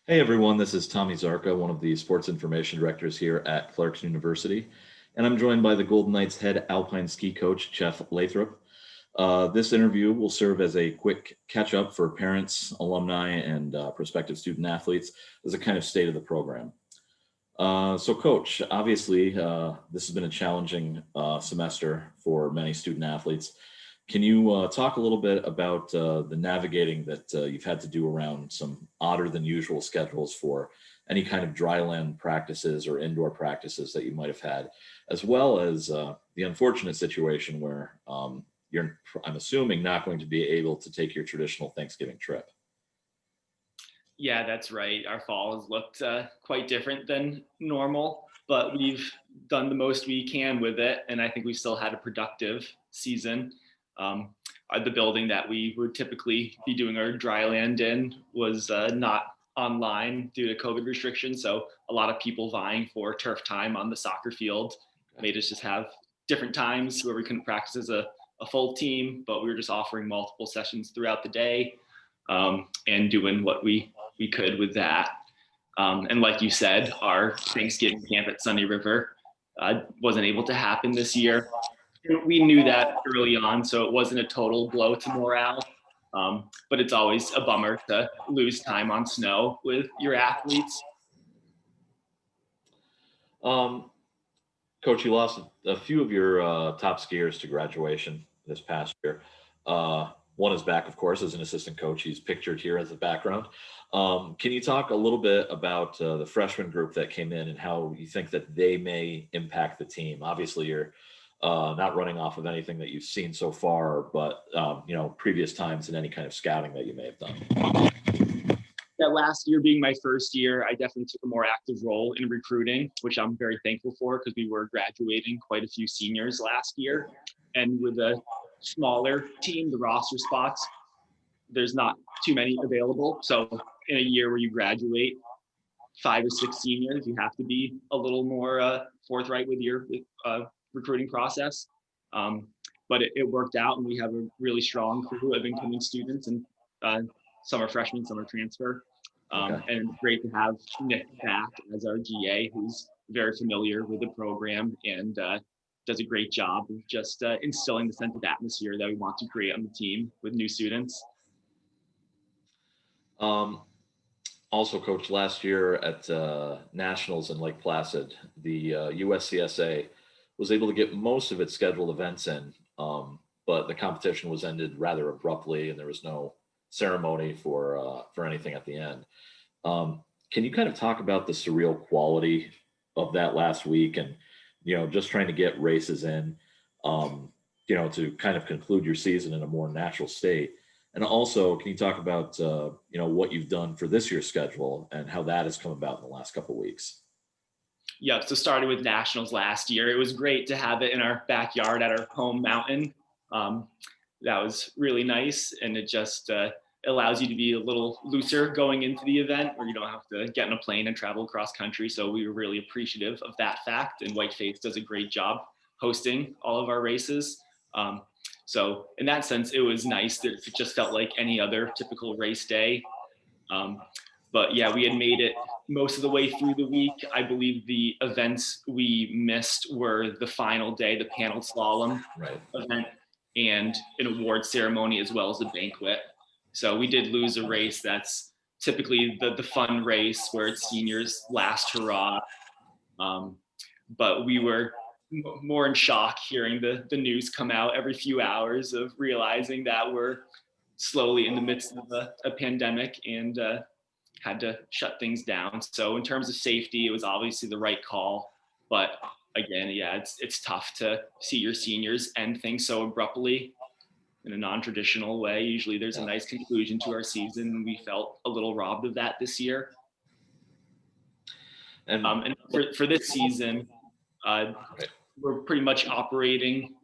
Hey everyone, this is Tommy Zarka, one of the sports information directors here at Clarkson University, and I'm joined by the Golden Knights head Alpine ski coach, Jeff Lathrop. This interview will serve as a quick catch up for parents, alumni, and prospective student athletes as a kind of state of the program. So, Coach, obviously, this has been a challenging semester for many student athletes. Can you talk a little bit about the navigating that you've had to do around some odder than usual schedules for any kind of dry land practices or indoor practices that you might have had, as well as the unfortunate situation where you're, I'm assuming, not going to be able to take your traditional Thanksgiving trip? Yeah, that's right. Our fall has looked quite different than normal, but we've done the most we can with it. And I think we still had a productive season. Um, the building that we would typically be doing our dry land in was not online due to COVID restrictions. So a lot of people vying for turf time on the soccer field made us just have different times where we couldn't practice as a full team, but we were just offering multiple sessions throughout the day and doing what we could with that. And like you said, our Thanksgiving camp at Sunny River wasn't able to happen this year. We knew that early on, so it wasn't a total blow to morale. But it's always a bummer to lose time on snow with your athletes. Um, Coach, you lost a few of your top skiers to graduation this past year. One is back, of course, as an assistant coach. He's pictured here as a background. Can you talk a little bit about the freshman group that came in and how you think that they may impact the team? Obviously, you're not running off of anything that you've seen so far, but previous times and any kind of scouting that you may have done. That last year being my first year, I definitely took a more active role in recruiting, which I'm very thankful for because we were graduating quite a few seniors last year. And with a smaller team, the roster spots, there's not too many available. So in a year where you graduate 5 or 6 seniors, you have to be a little more forthright with your recruiting process. But it worked out, and we have a really strong crew of incoming students, and uh, some are freshmen, some are transfer. Okay. And it's great to have Nick back as our GA, who's very familiar with the program and does a great job of just instilling the sense of atmosphere that we want to create on the team with new students. Um, Also, Coach, last year at Nationals in Lake Placid, the USCSA was able to get most of its scheduled events in, but the competition was ended rather abruptly, and there was no ceremony for anything at the end. Can you kind of talk about the surreal quality of that last week, and just trying to get races in, to kind of conclude your season in a more natural state? And also, can you talk about what you've done for this year's schedule and how that has come about in the last couple of weeks? Yeah, so started with nationals last year. It was great to have it in our backyard at our home mountain. Um, that was really nice, and it just allows you to be a little looser going into the event, where you don't have to get on a plane and travel across country. So we were really appreciative of that fact, and Whiteface does a great job hosting all of our races. Um, so in that sense, it was nice that it just felt like any other typical race day. Um, but yeah, we had made it most of the way through the week. I believe the events we missed were the final day, the panel slalom Right. event, and an award ceremony, as well as a banquet. So we did lose a race that's typically the fun race where it's seniors last hurrah. Um, but we were more in shock hearing the news come out every few hours of realizing that we're slowly in the midst of a pandemic and had to shut things down. So in terms of safety, it was obviously the right call. But again, yeah, it's tough to see your seniors end things so abruptly in a non-traditional way. Usually there's a Yeah. nice conclusion to our season, and we felt a little robbed of that this year. And And for this season, uh, right. we're pretty much operating,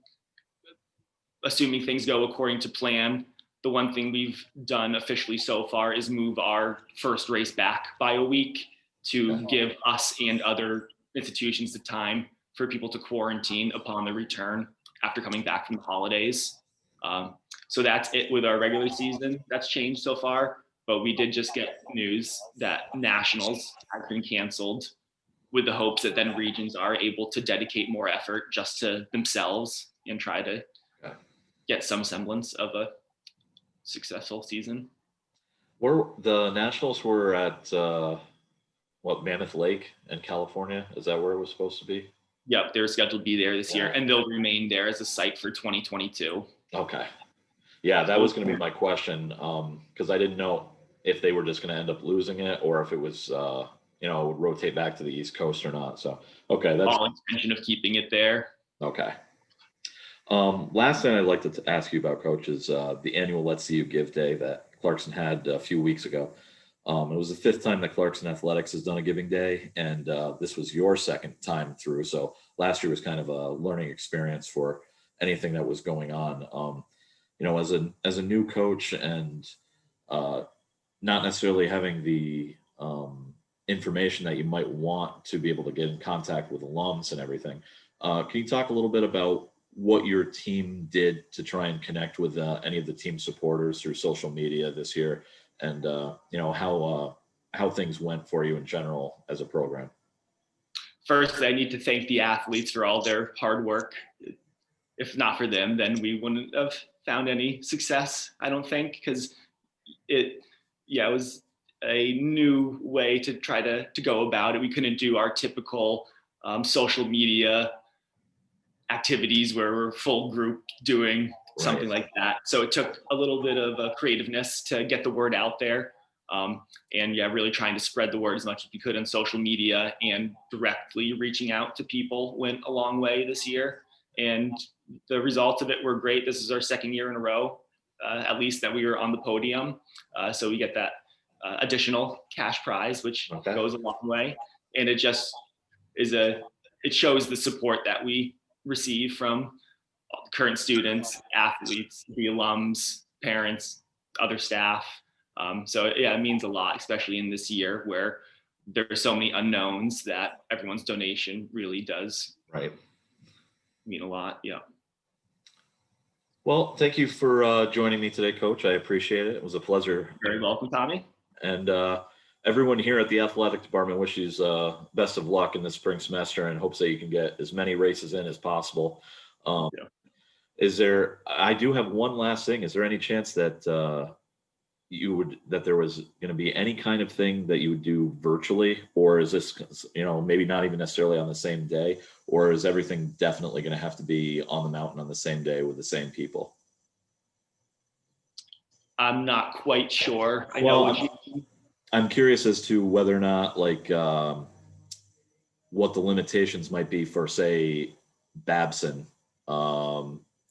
assuming things go according to plan. The one thing we've done officially so far is move our first race back by a week to give us and other institutions the time for people to quarantine upon their return after coming back from the holidays. So that's it with our regular season. That's changed so far. but we did just get news that nationals has been canceled, with the hopes that then regions are able to dedicate more effort just to themselves and try to Okay. get some semblance of a successful season. Where the Nationals were at Mammoth Lake in California? Is that where it was supposed to be? Yep, they're scheduled to be there this year, Yeah. and they'll remain there as a site for 2022. Okay. Yeah, that was going to be my question, because I didn't know if they were just going to end up losing it or if it was, would rotate back to the East Coast or not. So, okay, that's All intention of keeping it there. okay. Last thing I'd like to ask you about, Coach, is the annual Let's See You Give Day that Clarkson had a few weeks ago. It was the fifth time that Clarkson Athletics has done a Giving Day, and this was your second time through. So last year was kind of a learning experience for anything that was going on. As a new coach and not necessarily having the information that you might want to be able to get in contact with alums and everything, can you talk a little bit about what your team did to try and connect with any of the team supporters through social media this year, and how things went for you in general as a program? First, I need to thank the athletes for all their hard work. If not for them, then we wouldn't have found any success, I don't think, because it was a new way to try to go about it. We couldn't do our typical social media activities where we're full group doing something like that. So it took a little bit of creativeness to get the word out there. Really trying to spread the word as much as we could on social media, and directly reaching out to people went a long way this year. And the results of it were great. This is our second year in a row, at least, that we were on the podium. So we get that additional cash prize, which goes a long way. And it just it shows the support that we receive from current students, athletes, the alums, parents, other staff. It means a lot, especially in this year where there are so many unknowns, that everyone's donation really does mean a lot. Yeah. Well, thank you for joining me today, Coach. I appreciate it. It was a pleasure. Very welcome, Tommy. And everyone here at the athletic department wishes best of luck in the spring semester, and hopes that you can get as many races in as possible. I do have one last thing. Is there any chance that there was going to be any kind of thing that you would do virtually, or is this, maybe not even necessarily on the same day, or is everything definitely going to have to be on the mountain on the same day with the same people? I'm not quite sure. I'm curious as to whether or not, what the limitations might be for, say, Babson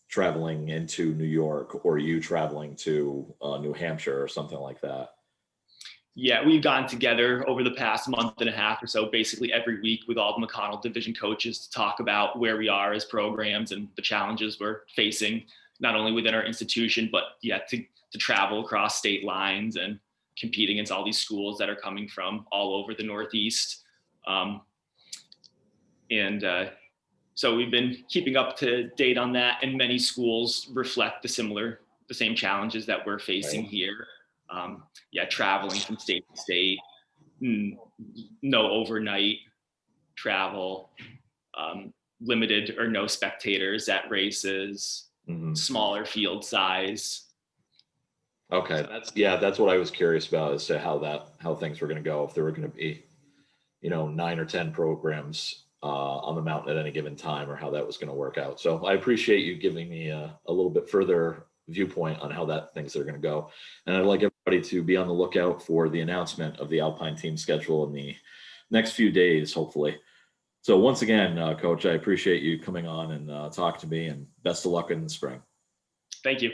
traveling into New York, or you traveling to New Hampshire or something like that. Yeah, we've gotten together over the past month and a half or so, basically every week, with all the McConnell division coaches to talk about where we are as programs and the challenges we're facing, not only within our institution, but to travel across state lines and compete against all these schools that are coming from all over the Northeast. So we've been keeping up to date on that, and many schools reflect the same challenges that we're facing here. Traveling from state to state, no overnight travel, limited or no spectators at races, smaller field size. Okay, that's what I was curious about, as to how things were going to go, if there were going to be, 9 or 10 programs on the mountain at any given time, or how that was going to work out. So I appreciate you giving me a little bit further viewpoint on how things are going to go. And I'd like everybody to be on the lookout for the announcement of the Alpine team schedule in the next few days, hopefully. So once again, Coach, I appreciate you coming on and talking to me, and best of luck in the spring. Thank you.